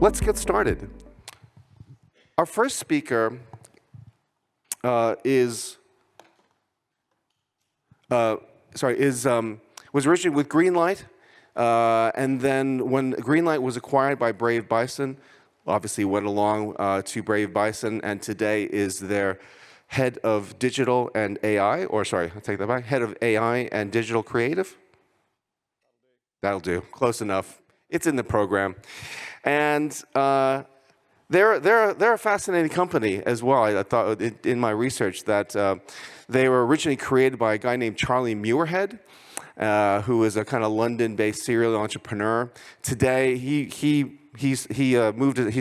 let's get started. Our first speaker was originally with Greenlight, and then when Greenlight was acquired by Brave Bison, obviously went along to Brave Bison, and today is their head of digital and AI, or sorry, I'll take that back, head of AI and digital creative. That'll do, close enough. It's in the program. And they're a fascinating company as well. I thought in my research that they were originally created by a guy named Charlie Muirhead, who is a kind of London-based serial entrepreneur. Today, he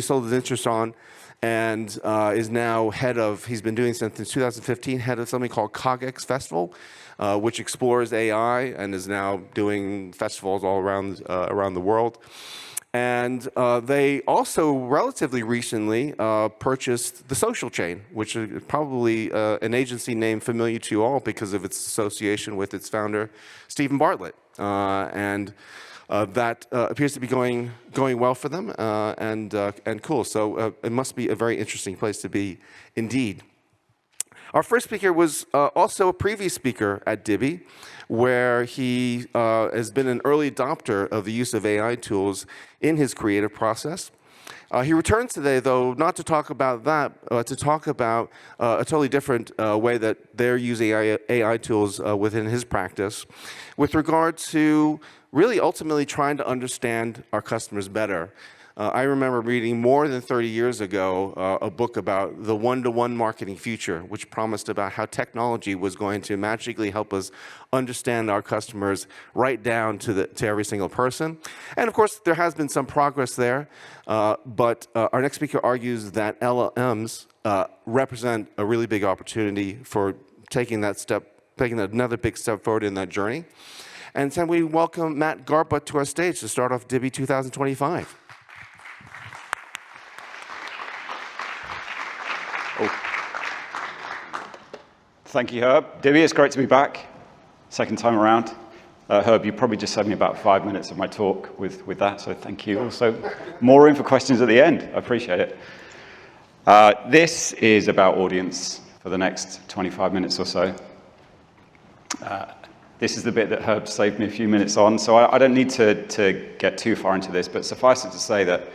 sold his interest on and is now he's been doing since 2015, head of something called CogX Festival, which explores AI and is now doing festivals all around the world. And they also relatively recently purchased The Social Chain, which is probably an agency name familiar to you all because of its association with its founder, Stephen Bartlett. And that appears to be going well for them and cool. So it must be a very interesting place to be indeed. Our first speaker was also a previous speaker at Dibi, where he has been an early adopter of the use of AI tools in his creative process. He returns today, though, not to talk about that, to talk about a totally different way that they're using AI tools within his practice with regard to really ultimately trying to understand our customers better. I remember reading more than 30 years ago a book about the one-to-one marketing future, which promised about how technology was going to magically help us understand our customers right down to every single person. And of course, there has been some progress there, but our next speaker argues that LLMs represent a really big opportunity for taking another big step forward in that journey. And so we welcome Matt Garbutt to our stage to start off Dibi 2025. Thank you, Herb. Dibi, it's great to be back. Second time around. Herb, you probably just saved me about 5 minutes of my talk with that, so thank you. Also, more room for questions at the end. I appreciate it. This is about audience for the next 25 minutes or so. This is the bit that Herb saved me a few minutes on, so I don't need to get too far into this, but suffice it to say that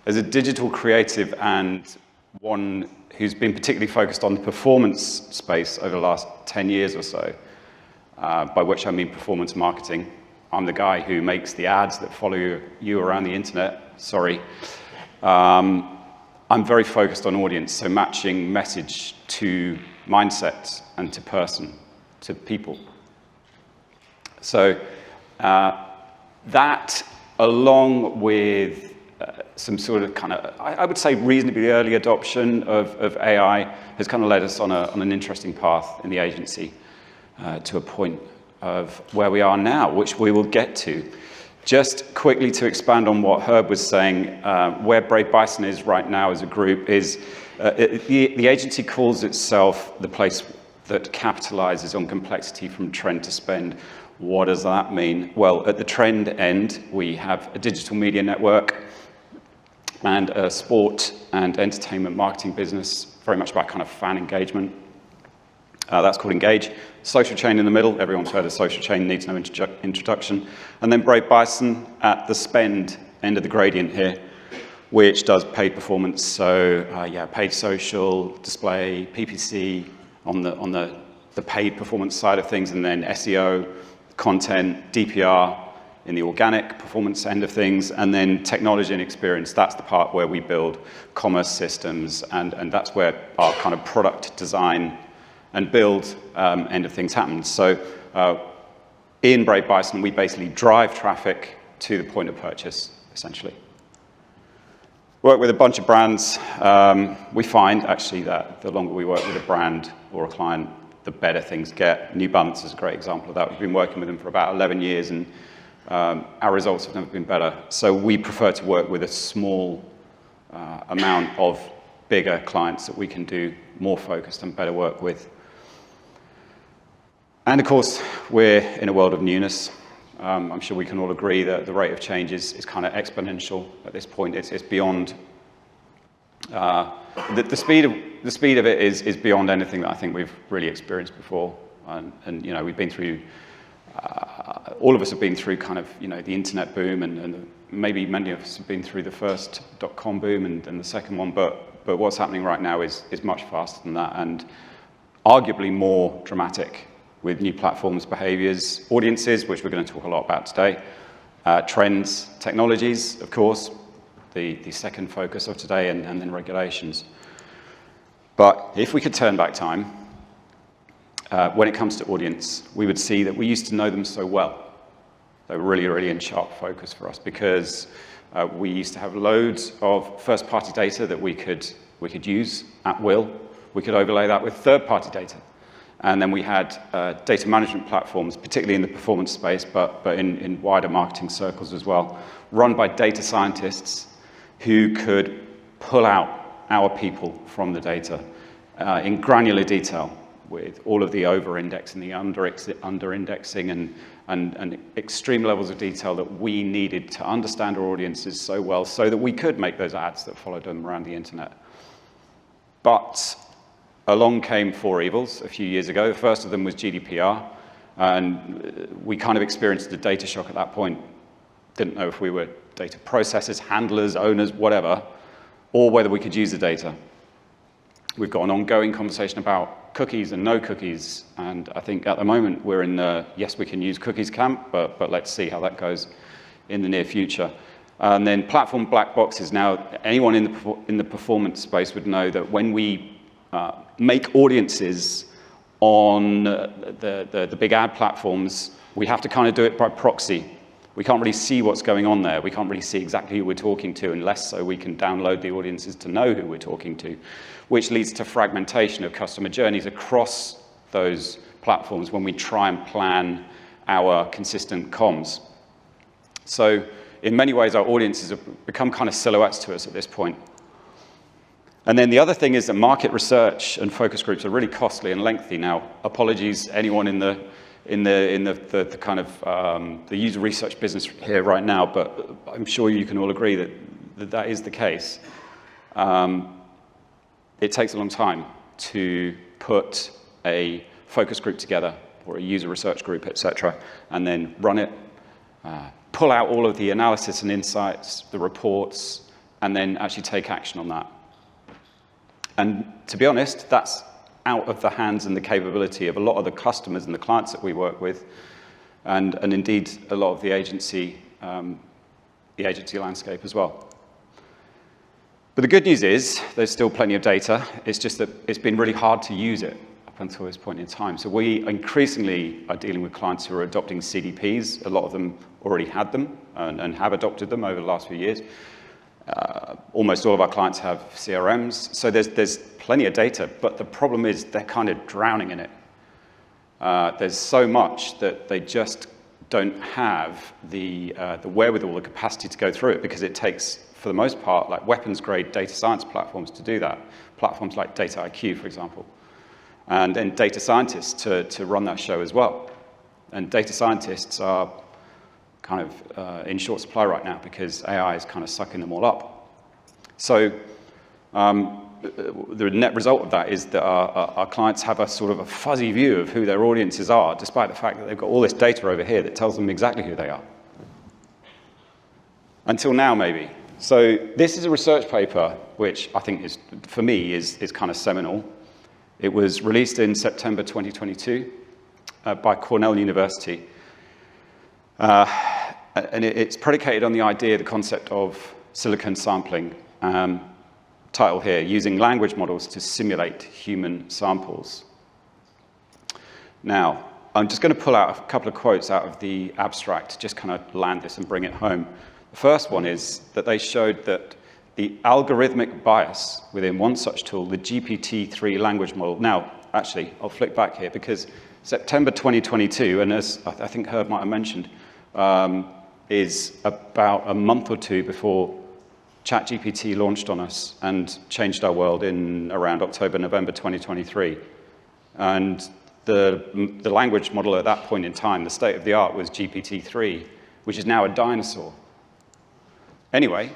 as a digital creative and one who's been particularly focused on the performance space over the last 10 years or so, by which I mean performance marketing. I'm the guy who makes the ads that follow you around the internet. Sorry. I'm very focused on audience, so matching message to mindset and to person, to people. So that, along with some sort of I would say reasonably early adoption of AI has kind of led us on an interesting path in the agency to a point of where we are now, which we will get to. Just quickly to expand on what Herb was saying, where Brave Bison is right now as a group is the agency calls itself the place that capitalizes on complexity from trend to spend. What does that mean? Well, at the trend end, we have a digital media network and a sport and entertainment marketing business, very much about kind of fan engagement. That's called Engage. Social Chain in the middle. Everyone's heard of Social Chain, needs no introduction. And then Brave Bison at the spend end of the gradient here, which does paid performance. So paid social, display, PPC on the paid performance side of things, and then SEO, content, DPR, in the organic performance end of things, and then technology and experience. That's the part where we build commerce systems, and that's where our kind of product design and build end of things happens. So in Brave Bison, we basically drive traffic to the point of purchase, essentially. Work with a bunch of brands. We find, actually, that the longer we work with a brand or a client, the better things get. New Balance is a great example of that. We've been working with them for about 11 years, and our results have never been better. So we prefer to work with a small amount of bigger clients that we can do more focused and better work with. And of course, we're in a world of newness. I'm sure we can all agree that the rate of change is kind of exponential at this point. It's beyond, the speed of it is beyond anything that I think we've really experienced before. And you know, we've been through, all of us have been through kind of, you know, the internet boom, and maybe many of us have been through the first .com boom and the second one, but what's happening right now is much faster than that, and arguably more dramatic, with new platforms, behaviors, audiences, which we're going to talk a lot about today, trends, technologies, of course, the second focus of today, and then regulations. But if we could turn back time, when it comes to audience, we would see that we used to know them so well. They were really, really in sharp focus for us, because we used to have loads of first-party data that we could use at will. We could overlay that with third-party data. And then we had data management platforms, particularly in the performance space, but in wider marketing circles as well, run by data scientists who could pull out our people from the data in granular detail, with all of the over-indexing, the under-indexing, and extreme levels of detail that we needed to understand our audiences so well, so that we could make those ads that followed them around the internet. But along came four evils a few years ago. The first of them was GDPR, and we kind of experienced a data shock at that point. Didn't know if we were data processors, handlers, owners, whatever, or whether we could use the data. We've got an ongoing conversation about cookies and no cookies, and I think at the moment we're in the yes, we can use cookies camp, but let's see how that goes in the near future. And then platform black boxes. Now, anyone in the performance space would know that when we make audiences on the big ad platforms, we have to kind of do it by proxy. We can't really see what's going on there. We can't really see exactly who we're talking to, unless so we can download the audiences to know who we're talking to, which leads to fragmentation of customer journeys across those platforms when we try and plan our consistent comms. So in many ways, our audiences have become kind of silhouettes to us at this point. And then the other thing is that market research and focus groups are really costly and lengthy. Now, apologies anyone in the kind of the user research business here right now, but I'm sure you can all agree that is the case. It takes a long time to put a focus group together, or a user research group, etc., and then run it, pull out all of the analysis and insights, the reports, and then actually take action on that. And to be honest, that's out of the hands and the capability of a lot of the customers and the clients that we work with, and indeed a lot of the agency landscape as well. But the good news is there's still plenty of data. It's just that it's been really hard to use it up until this point in time. So we increasingly are dealing with clients who are adopting CDPs. A lot of them already had them and have adopted them over the last few years. Almost all of our clients have CRMs, so there's plenty of data, but the problem is they're kind of drowning in it. There's so much that they just don't have the wherewithal, the capacity to go through it, because it takes, for the most part, like weapons-grade data science platforms to do that. Platforms like Data IQ, for example, and then data scientists to run that show as well. And data scientists are kind of in short supply right now, because AI is kind of sucking them all up. So the net result of that is that our clients have a sort of a fuzzy view of who their audiences are, despite the fact that they've got all this data over here that tells them exactly who they are. Until now, maybe. So this is a research paper, which I think is, for me, is kind of seminal. It was released in September 2022 by Cornell University. And it's predicated on the idea, the concept of silicon sampling. Title here, using language models to simulate human samples. Now, I'm just going to pull out a couple of quotes out of the abstract to just kind of land this and bring it home. The first one is that they showed that the algorithmic bias within one such tool, the GPT-3 language model. Now, actually, I'll flick back here, because September 2022, and as I think Herb might have mentioned, is about a month or two before ChatGPT launched on us and changed our world in around October, November 2023. And the language model at that point in time, the state of the art was GPT-3, which is now a dinosaur. Anyway,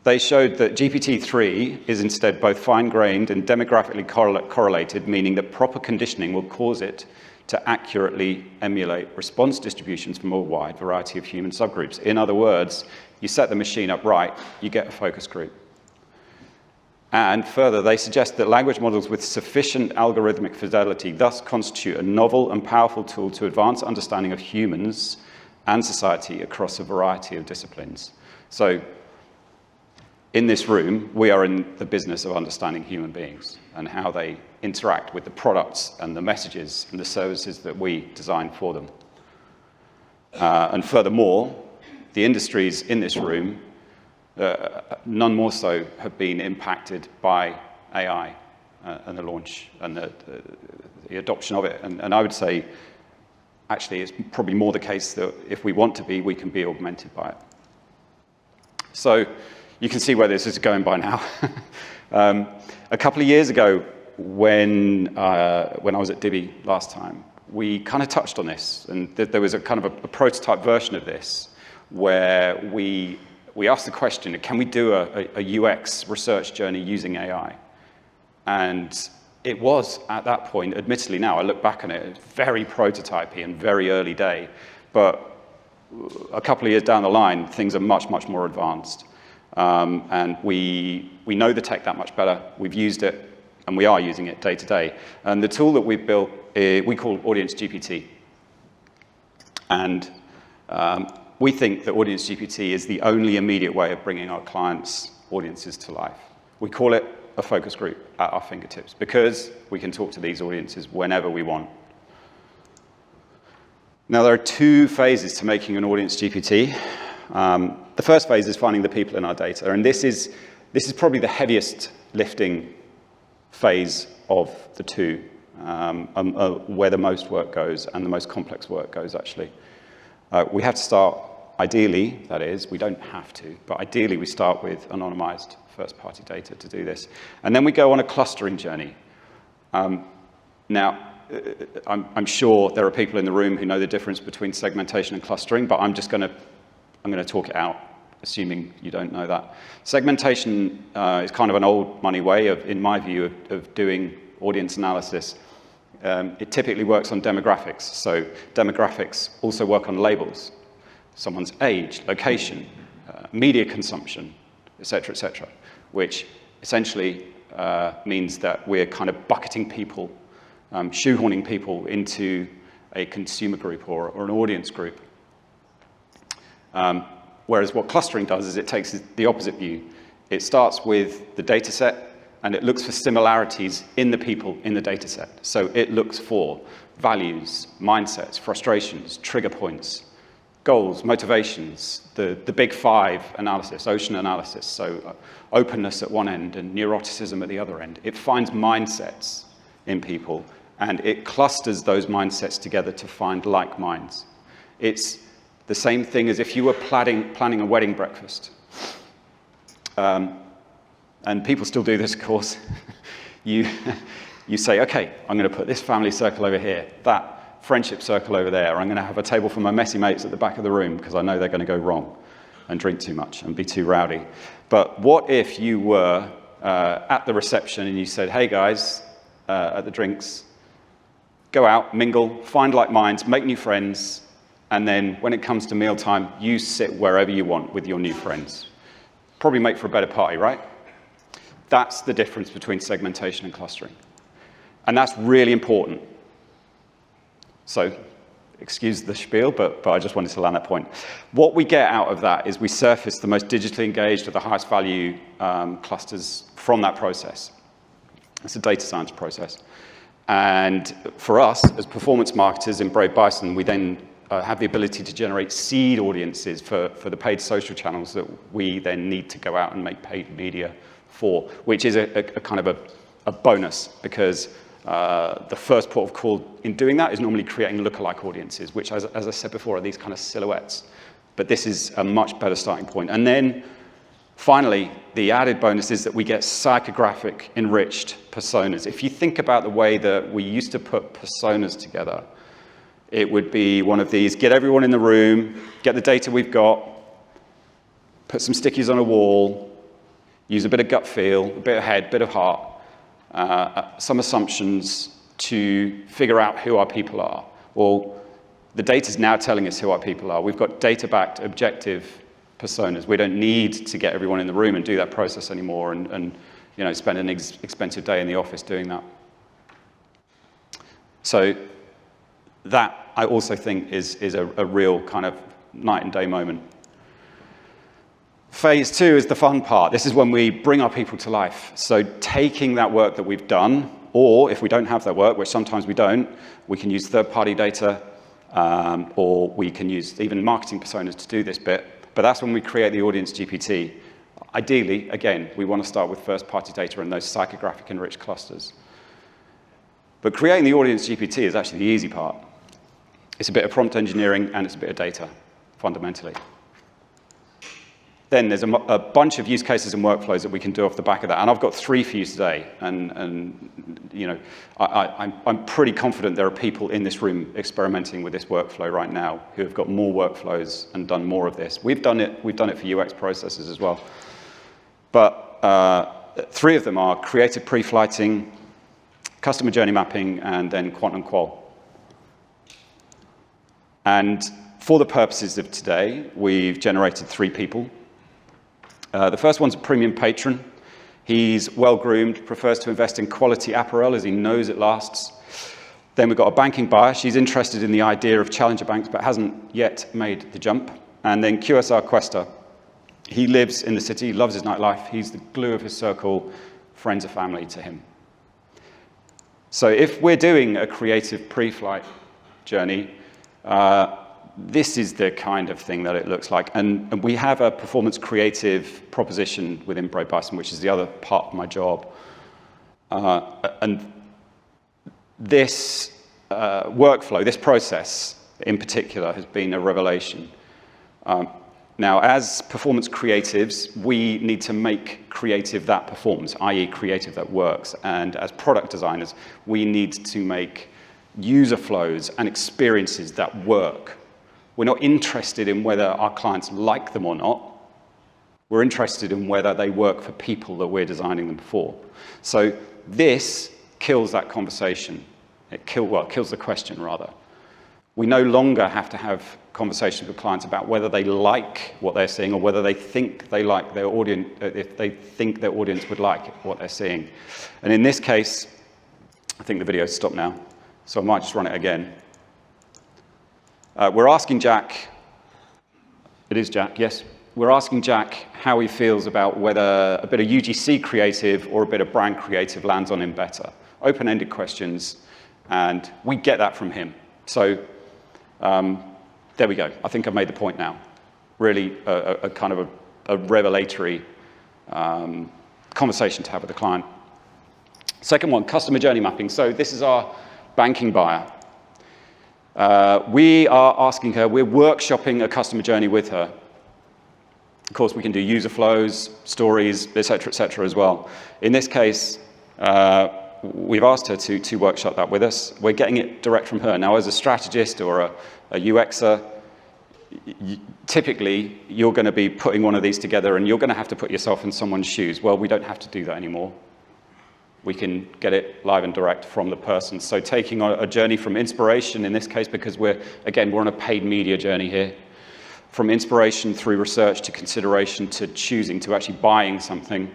they showed that GPT-3 is instead both fine-grained and demographically correlated, meaning that proper conditioning will cause it to accurately emulate response distributions from a wide variety of human subgroups. In other words, you set the machine up right, you get a focus group. And further, they suggest that language models with sufficient algorithmic fidelity thus constitute a novel and powerful tool to advance understanding of humans and society across a variety of disciplines. So, in this room, we are in the business of understanding human beings and how they interact with the products and the messages and the services that we design for them. And furthermore, the industries in this room, none more so, have been impacted by AI and the launch and the adoption of it. And I would say, actually, it's probably more the case that if we want to be, we can be augmented by it. So you can see where this is going by now. A couple of years ago, when I was at Divi last time, we kind of touched on this, and there was a kind of a prototype version of this where we asked the question, can we do a UX research journey using AI? And it was, at that point, admittedly now, I look back on it, it's very prototypey and very early day, but a couple of years down the line, things are much, much more advanced. And we know the tech that much better. We've used it, and we are using it day to day. And the tool that we've built, we call Audience GPT. And we think that Audience GPT is the only immediate way of bringing our clients' audiences to life. We call it a focus group at our fingertips because we can talk to these audiences whenever we want. Now, there are two phases to making an Audience GPT. The first phase is finding the people in our data, and this is probably the heaviest lifting phase of the two, where the most work goes and the most complex work goes, actually. We have to start, ideally, that is, we don't have to, but ideally we start with anonymized first-party data to do this. And then we go on a clustering journey. Now, I'm sure there are people in the room who know the difference between segmentation and clustering, but I'm going to talk it out, assuming you don't know that. Segmentation is kind of an old money way, in my view, of doing audience analysis. It typically works on demographics. So demographics also work on labels, someone's age, location, media consumption, et cetera, which essentially means that we're kind of bucketing people, shoehorning people into a consumer group or an audience group. Whereas what clustering does is it takes the opposite view. It starts with the data set, and it looks for similarities in the people in the data set. So it looks for values, mindsets, frustrations, trigger points, goals, motivations, the big five analysis, ocean analysis. So openness at one end and neuroticism at the other end. It finds mindsets in people, and it clusters those mindsets together to find like minds. It's the same thing as if you were planning a wedding breakfast. And people still do this, of course. You say, okay, I'm going to put this family circle over here, that friendship circle over there. I'm going to have a table for my messy mates at the back of the room because I know they're going to go wrong and drink too much and be too rowdy. But what if you were at the reception and you said, hey guys, at the drinks, go out, mingle, find like minds, make new friends, and then when it comes to mealtime, you sit wherever you want with your new friends. Probably make for a better party, right? That's the difference between segmentation and clustering. And that's really important. So, excuse the spiel, but I just wanted to land that point. What we get out of that is we surface the most digitally engaged or the highest value clusters from that process. It's a data science process. And for us, as performance marketers in Brave Bison, we then have the ability to generate seed audiences for the paid social channels that we then need to go out and make paid media for, which is a kind of a bonus, because the first port of call in doing that is normally creating lookalike audiences, which, as I said before, are these kind of silhouettes. But this is a much better starting point. And then Finally, the added bonus is that we get psychographic enriched personas. If you think about the way that we used to put personas together, it would be one of these: get everyone in the room, get the data we've got, put some stickies on a wall, use a bit of gut feel, a bit of head, a bit of heart, some assumptions to figure out who our people are. Well, the data's now telling us who our people are. We've got data-backed, objective personas. We don't need to get everyone in the room and do that process anymore and spend an expensive day in the office doing that. So that, I also think, is a real kind of night and day moment. Phase 2 is the fun part. This is when we bring our people to life. So taking that work that we've done, or if we don't have that work, which sometimes we don't, we can use third-party data, or we can use even marketing personas to do this bit. But that's when we create the audience GPT. Ideally, again, we want to start with first-party data and those psychographic enriched clusters. But creating the audience GPT is actually the easy part. It's a bit of prompt engineering and it's a bit of data, fundamentally. Then there's a bunch of use cases and workflows that we can do off the back of that. And I've got 3 for you today. I'm pretty confident there are people in this room experimenting with this workflow right now who have got more workflows and done more of this. We've done it for UX processes as well. But 3 of them are creative pre-flighting, customer journey mapping, and then quant and qual. And for the purposes of today, we've generated 3 people. The first one's a premium patron. He's well-groomed, prefers to invest in quality apparel as he knows it lasts. Then we've got a banking buyer. She's interested in the idea of challenger banks, but hasn't yet made the jump. And then QSR Quester. He lives in the city, loves his nightlife. He's the glue of his circle. Friends are family to him. So if we're doing a creative pre-flight journey, this is the kind of thing that it looks like. And we have a performance creative proposition within Brave Bison, which is the other part of my job. And this workflow, this process in particular, has been a revelation. Now, as performance creatives, we need to make creative that performs, i.e. creative that works. And as product designers, we need to make user flows and experiences that work. We're not interested in whether our clients like them or not. We're interested in whether they work for people that we're designing them for. So this kills that conversation. It kills the question, rather. We no longer have to have conversations with clients about whether they like what they're seeing or whether they think they like their audience, if they think their audience would like what they're seeing. And in this case, I think the video's stopped now, so I might just run it again. We're asking Jack, it is Jack, yes. We're asking Jack how he feels about whether a bit of UGC creative or a bit of brand creative lands on him better. Open-ended questions, and we get that from him. So there we go. I think I've made the point now. Really a kind of a revelatory conversation to have with the client. Second one, customer journey mapping. So this is our banking buyer. We are asking her, we're workshopping a customer journey with her. Of course, we can do user flows, stories, et cetera, as well. In this case, we've asked her to workshop that with us. We're getting it direct from her. Now, as a strategist or a UXer, typically, you're going to be putting one of these together, and you're going to have to put yourself in someone's shoes. Well, we don't have to do that anymore. We can get it live and direct from the person. So taking a journey from inspiration, in this case, because we're on a paid media journey here, from inspiration through research to consideration to choosing to actually buying something,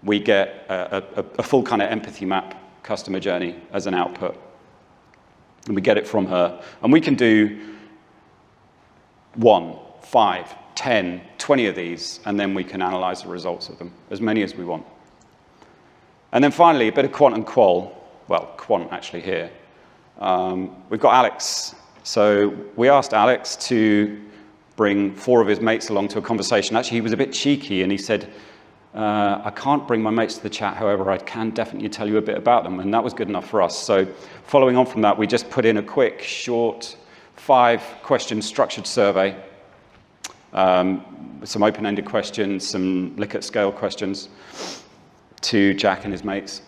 we get a full kind of empathy map customer journey as an output. And we get it from her. And we can do 1, 5, 10, 20 of these, and then we can analyze the results of them, as many as we want. And then finally, a bit of quant and qual. Well, quant actually here. We've got Alex. So we asked Alex to bring 4 of his mates along to a conversation. Actually, he was a bit cheeky, and he said, I can't bring my mates to the chat, however, I can definitely tell you a bit about them, and that was good enough for us. So following on from that, we just put in a quick, short, 5-question structured survey. some open-ended questions, some Likert scale questions to Jack and his mates.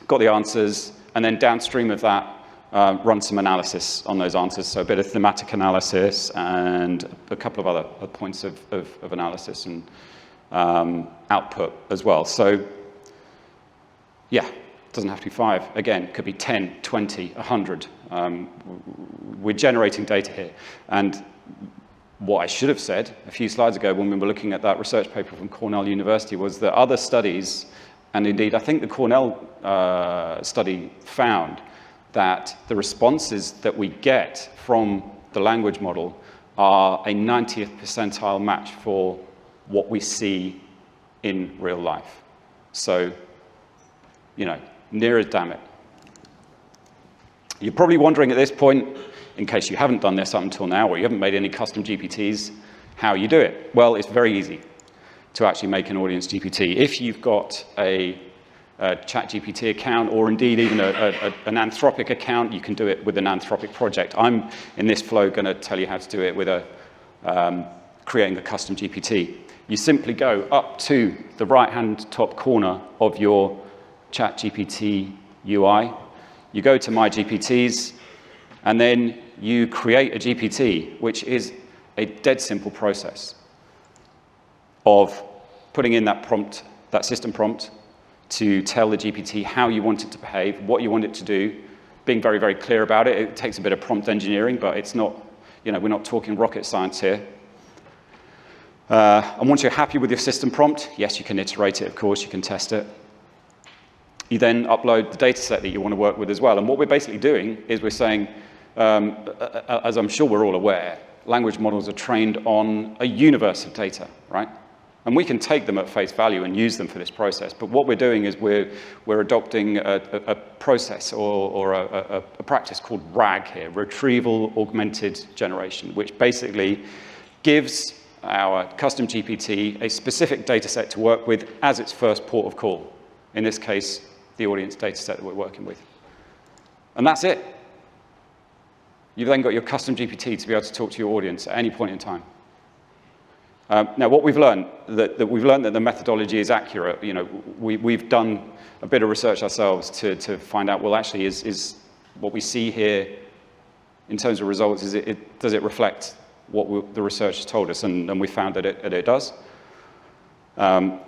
Got the answers, and then downstream of that, run some analysis on those answers, so a bit of thematic analysis and a couple of other points of analysis and output as well. So, yeah, it doesn't have to be 5. Again, it could be 10, 20, 100. We're generating data here. And what I should have said a few slides ago when we were looking at that research paper from Cornell University was that other studies, and indeed I think the Cornell study found that the responses that we get from the language model are a 90th percentile match for what we see in real life. So, you know, near as damn it. You're probably wondering at this point, in case you haven't done this up until now, or you haven't made any custom GPTs, how you do it. Well, it's very easy to actually make an audience GPT. If you've got a ChatGPT account, or indeed even an Anthropic account, you can do it with an Anthropic project. I'm, in this flow, going to tell you how to do it with creating a custom GPT. You simply go up to the right-hand top corner of your ChatGPT UI. You go to My GPTs, and then you create a GPT, which is a dead simple process of putting in that prompt, that system prompt, to tell the GPT how you want it to behave, what you want it to do, being very, very clear about it. It takes a bit of prompt engineering, but it's not, you know, we're not talking rocket science here. And once you're happy with your system prompt, yes, you can iterate it, of course, you can test it. You then upload the data set that you want to work with as well. And what we're basically doing is we're saying, as I'm sure we're all aware, language models are trained on a universe of data, right? And we can take them at face value and use them for this process. But what we're doing is we're adopting a process or a practice called RAG here, Retrieval Augmented Generation, which basically gives our custom GPT a specific data set to work with as its first port of call. In this case, the audience data set that we're working with. And that's it. You've then got your custom GPT to be able to talk to your audience at any point in time. Now, what we've learned, that the methodology is accurate. You know, we've done a bit of research ourselves to find out, well, actually, is what we see here in terms of results, does it reflect what the research has told us? And we found that it does.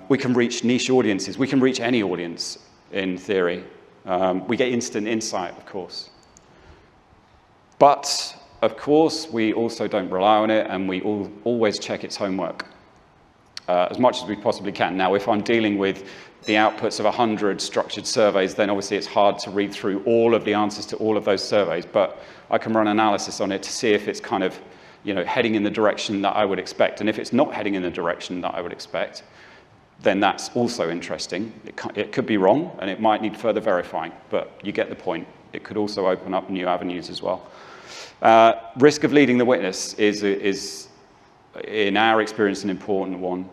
We can reach niche audiences. We can reach any audience, in theory. We get instant insight, of course. But, of course, we also don't rely on it, and we always check its homework as much as we possibly can. Now, if I'm dealing with the outputs of 100 structured surveys, then obviously it's hard to read through all of the answers to all of those surveys, but I can run analysis on it to see if it's kind of, you know, heading in the direction that I would expect. And if it's not heading in the direction that I would expect, then that's also interesting. It could be wrong, and it might need further verifying, but you get the point. It could also open up new avenues as well. Risk of leading the witness is, in our experience, an important one.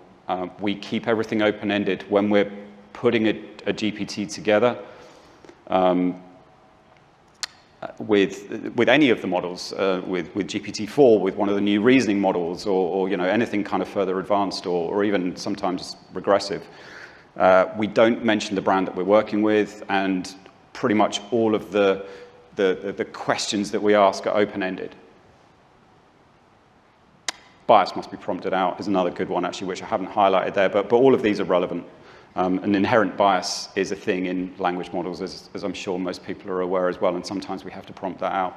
We keep everything open-ended when we're putting a GPT together with any of the models, with GPT-4, with one of the new reasoning models, or you know, anything kind of further advanced, or even sometimes regressive. We don't mention the brand that we're working with, and pretty much all of the questions that we ask are open-ended. Bias must be prompted out is another good one, actually, which I haven't highlighted there, but all of these are relevant. An inherent bias is a thing in language models, as I'm sure most people are aware as well, and sometimes we have to prompt that out.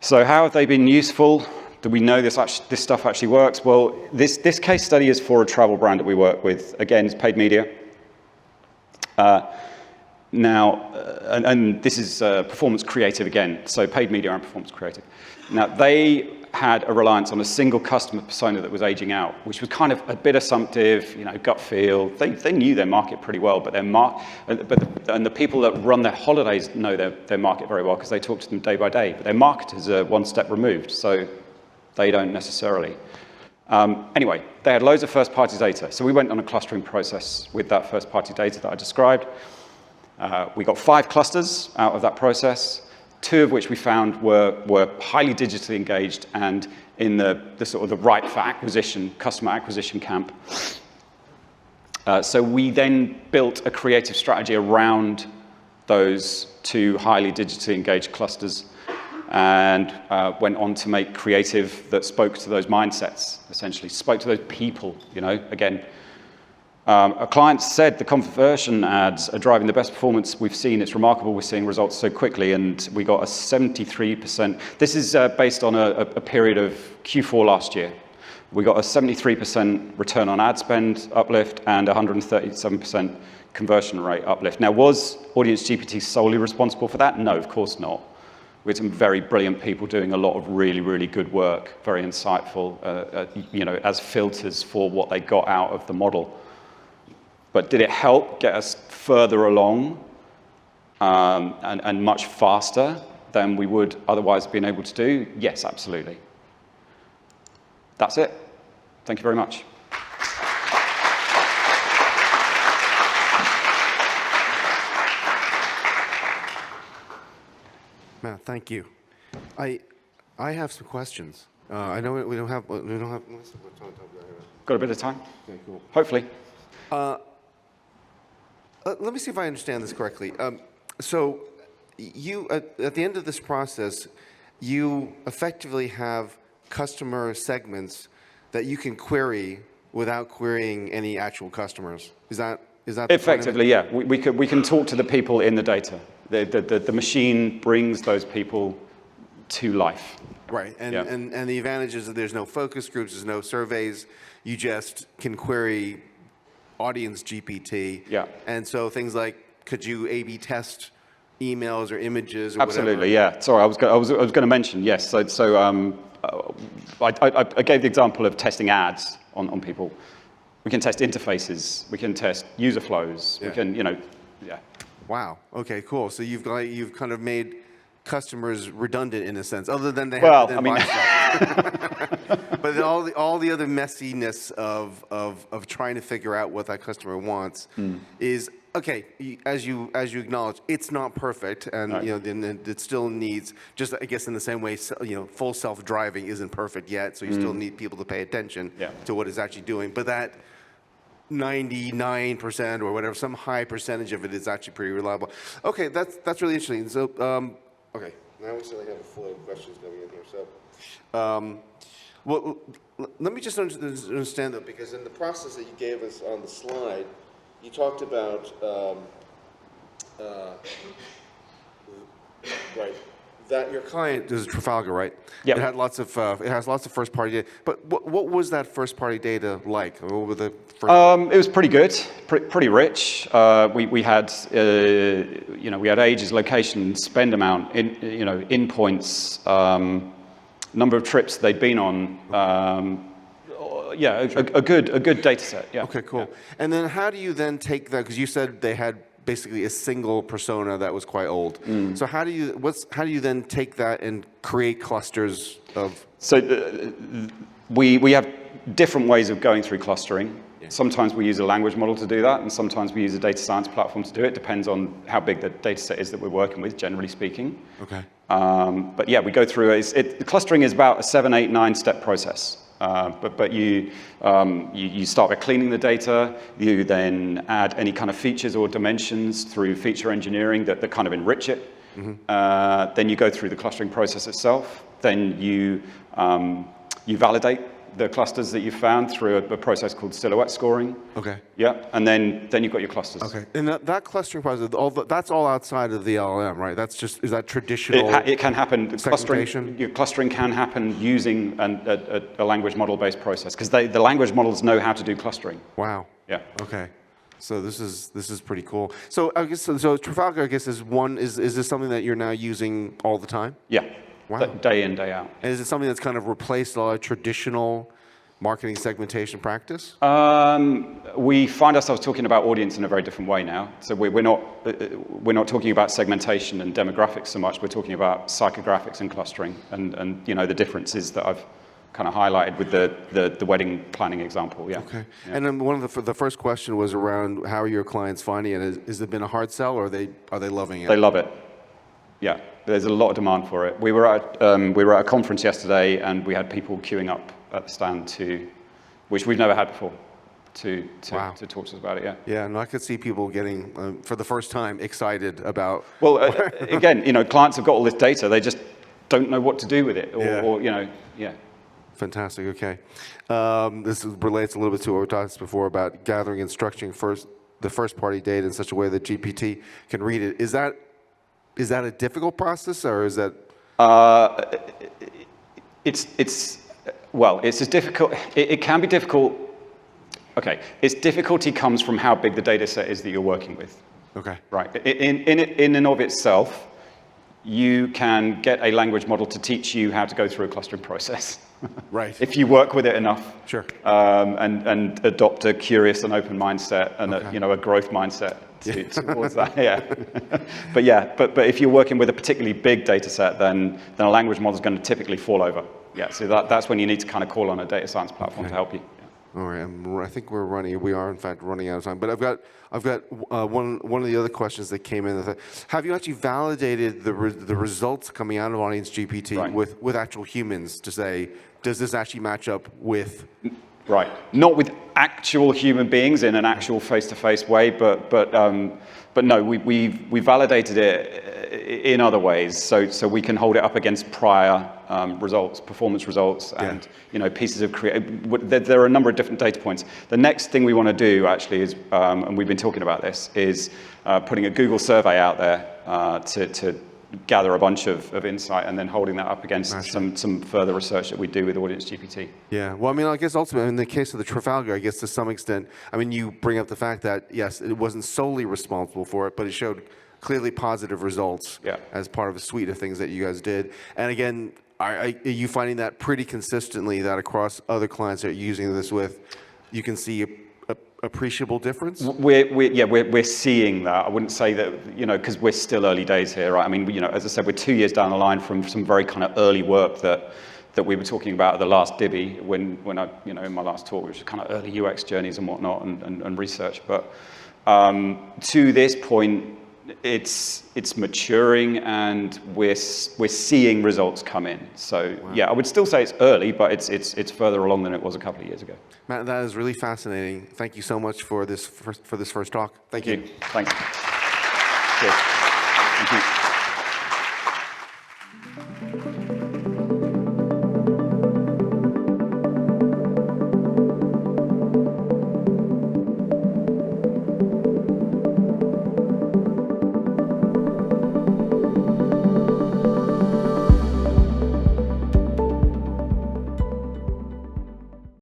So how have they been useful? Do we know this stuff actually works? Well, this case study is for a travel brand that we work with. Again, it's paid media. Now, and this is performance creative again, so paid media and performance creative. Now, they had a reliance on a single customer persona that was aging out, which was kind of a bit assumptive, you know, gut feel. They knew their market pretty well, but and the people that run their holidays know their market very well because they talk to them day by day. But their marketers are one step removed, so they don't necessarily. Anyway, they had loads of first-party data, so we went on a clustering process with that first-party data that I described. We got 5 clusters out of that process. two of which we found were highly digitally engaged and in the sort of the ripe for acquisition, customer acquisition camp. So we then built a creative strategy around those two highly digitally engaged clusters and went on to make creative that spoke to those mindsets, essentially, spoke to those people, again. A client said the conversion ads are driving the best performance we've seen. It's remarkable we're seeing results so quickly, and we got a 73%. This is based on a period of Q4 last year. We got a 73% return on ad spend uplift and 137% conversion rate uplift. Now, was Audience GPT solely responsible for that? No, of course not. We had some very brilliant people doing a lot of really, really good work, very insightful, as filters for what they got out of the model. But did it help get us further along and much faster than we would otherwise have been able to do? Yes, absolutely. That's it. Thank you very much. Matt, thank you. I have some questions. I know we don't have. Got a bit of time? Okay, cool. Hopefully. Let me see if I understand this correctly. So you, at the end of this process, you effectively have customer segments that you can query without querying any actual customers. Is that effectively? Yeah, we can talk to the people in the data. The machine brings those people to life. Right, and the advantage is that there's no focus groups, there's no surveys. You just can query Audience GPT. Yeah. And so things like, could you A/B test emails or images or Absolutely, whatever? yeah. Sorry, I was going to mention, yes. I gave the example of testing ads on people. We can test interfaces. We can test user flows. Yeah. We can, yeah. Wow. Okay. Cool. So you've kind of made customers redundant in a sense, other than they Well, have to then buy stuff. But then all the other messiness of trying to figure out what that customer wants is okay. As you acknowledge, it's not perfect, and then it still needs, just I guess in the same way, full self-driving isn't perfect yet, so you still need people to pay attention to what it's actually doing. But that 99% or whatever, some high percentage of it is actually pretty reliable. Okay, that's really interesting. So, okay, now we still have a flow of questions coming in here. So, well, let me just understand though, because in the process that you gave us on the slide, you talked about right. That your client is Trafalgar, right? Yeah. It has lots of first-party data. But what was that first-party data like? What were the first? It was pretty good, pretty rich. We had we had ages, location, spend amount, endpoints, number of trips they'd been on. A good data set. Yeah. Okay, cool. Yeah. And then how do you then take that? Because you said they had basically a single persona that was quite old. So how do you then take that and create clusters of? So we have different ways of going through clustering. Yeah. Sometimes we use a language model to do that, and sometimes we use a data science platform to do it. Depends on how big the data set is that we're working with, generally speaking. Okay. But yeah, we go through clustering is about a 7, 8, 9-step process. But you start by cleaning the data. You then add any kind of features or dimensions through feature engineering that kind of enrich it. Then you go through the clustering process itself. Then you validate the clusters that you found through a process called silhouette scoring. Okay. Yeah, and then you've got your clusters. Okay, and that clustering process, that's all outside of the LLM, right? Is that traditional? It can happen. Clustering can happen using a language model-based process because the language models know how to do clustering. Wow. Yeah. Okay. So this is pretty cool. So I guess so Trafalgar, I guess, is this something that you're now using all the time? Yeah. Wow. Day in, day out. And is it something that's kind of replaced a lot of traditional marketing segmentation practice? We find ourselves talking about audience in a very different way now. So we're not talking about segmentation and demographics so much. We're talking about psychographics and clustering, and the differences that I've kind of highlighted with the wedding planning example. Yeah. Okay. Yeah. And then one of the first question was around how are your clients finding it? Has it been a hard sell, or are they loving it? They love it. Yeah. There's a lot of demand for it. We were at a conference yesterday, and we had people queuing up at the stand which we've never had before, to talk to us about it. Yeah. Yeah, and I could see people getting, for the first time, excited about. Well, again, clients have got all this data. They just don't know what to do with it, or yeah. Fantastic. Okay, this relates a little bit to what we talked before about gathering and structuring the first-party data in such a way that GPT can read it. Is that a difficult process, or is that? It's as difficult. It can be difficult. Okay, its difficulty comes from how big the data set is that you're working with. Okay. Right. In and of itself, you can get a language model to teach you how to go through a clustering process. Right. If you work with it enough. Sure. And adopt a curious and open mindset and a growth mindset towards that. Yeah. But if you're working with a particularly big data set, then a language model is going to typically fall over. Yeah. So that's when you need to kind of call on a data science platform to help you. All right, I think we are in fact running out of time. But I've got one of the other questions that came in. Have you actually validated the results coming out of Audience GPT with actual humans to say, does this actually match up with? Right, not with actual human beings in an actual face-to-face way, but no, we validated it in other ways, so we can hold it up against prior results, performance results, and pieces of there are a number of different data points. The next thing we want to do actually is, and we've been talking about this, is putting a Google survey out there to gather a bunch of insight and then holding that up against some further research that we do with Audience GPT. Yeah, well, I mean, I guess ultimately, in the case of the Trafalgar, I guess to some extent, I mean, you bring up the fact that, yes, it wasn't solely responsible for it, but it showed clearly positive results as part of a suite of things that you guys did. And again, are you finding that pretty consistently, that across other clients that you're using this with, you can see a appreciable difference? We're seeing that. I wouldn't say that, because we're still early days here, right? I mean, as I said, we're 2 years down the line from some very kind of early work that we were talking about at the last Dibby when I, in my last talk, which was kind of early UX journeys and whatnot and research. But to this point, it's maturing and we're seeing results come in. So I would still say it's early, but it's further along than it was a couple of years ago. Matt, that is really fascinating. Thank you so much for this first talk. Thank you. Thanks. Cheers.